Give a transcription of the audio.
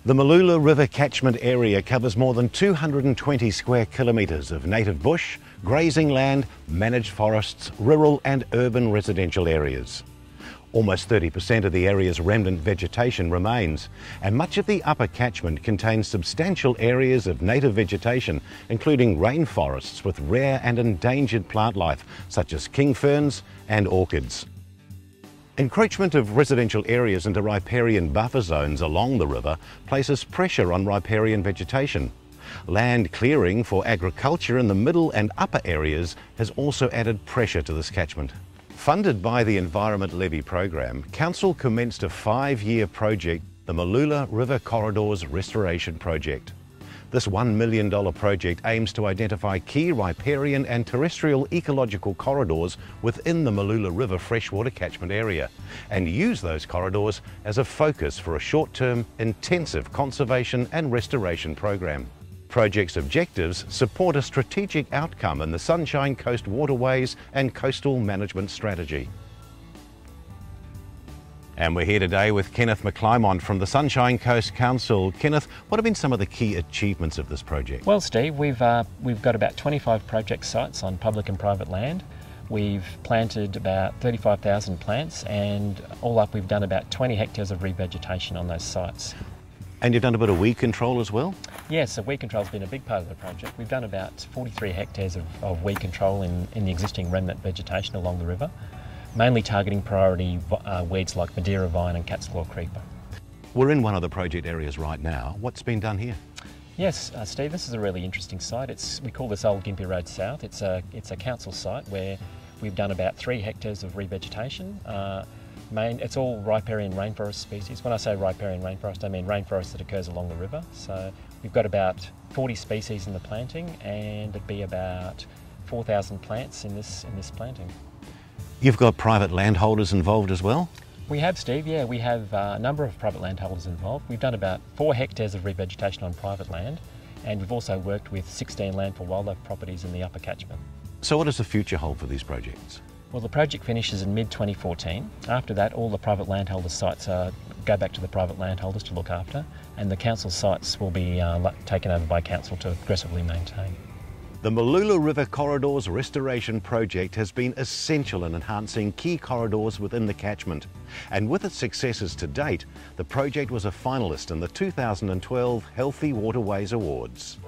The Mooloolah River catchment area covers more than 220 square kilometres of native bush, grazing land, managed forests, rural and urban residential areas. Almost 30% of the area's remnant vegetation remains, and much of the upper catchment contains substantial areas of native vegetation, including rainforests with rare and endangered plant life, such as king ferns and orchids. Encroachment of residential areas into riparian buffer zones along the river places pressure on riparian vegetation. Land clearing for agriculture in the middle and upper areas has also added pressure to this catchment. Funded by the Environment Levy program, Council commenced a 5-year project, the Mooloolah River Corridors Restoration Project. This $1 million project aims to identify key riparian and terrestrial ecological corridors within the Mooloolah River freshwater catchment area and use those corridors as a focus for a short-term, intensive conservation and restoration program. Project's objectives support a strategic outcome in the Sunshine Coast Waterways and Coastal Management Strategy. And we're here today with Kenneth McClymont from the Sunshine Coast Council. Kenneth, what have been some of the key achievements of this project? Well, Steve, we've got about 25 project sites on public and private land. We've planted about 35,000 plants, and all up we've done about 20 hectares of revegetation on those sites. And you've done a bit of weed control as well? Yes, so weed control has been a big part of the project. We've done about 43 hectares of weed control in the existing remnant vegetation along the river, mainly targeting priority weeds like Madeira vine and cat's claw creeper. We're in one of the project areas right now. What's been done here? Yes, Steve, this is a really interesting site. We call this Old Gympie Road South. It's a council site where we've done about 3 hectares of revegetation. It's all riparian rainforest species. When I say riparian rainforest, I mean rainforest that occurs along the river. So we've got about 40 species in the planting, and it'd be about 4,000 plants in this planting. You've got private landholders involved as well? We have, Steve, yeah. We have a number of private landholders involved. We've done about 4 hectares of revegetation on private land, and we've also worked with 16 land for wildlife properties in the upper catchment. So what does the future hold for these projects? Well, the project finishes in mid-2014. After that, all the private landholder sites go back to the private landholders to look after, and the council sites will be taken over by council to aggressively maintain. The Mooloolah River Corridors Restoration Project has been essential in enhancing key corridors within the catchment. And with its successes to date, the project was a finalist in the 2012 Healthy Waterways Awards.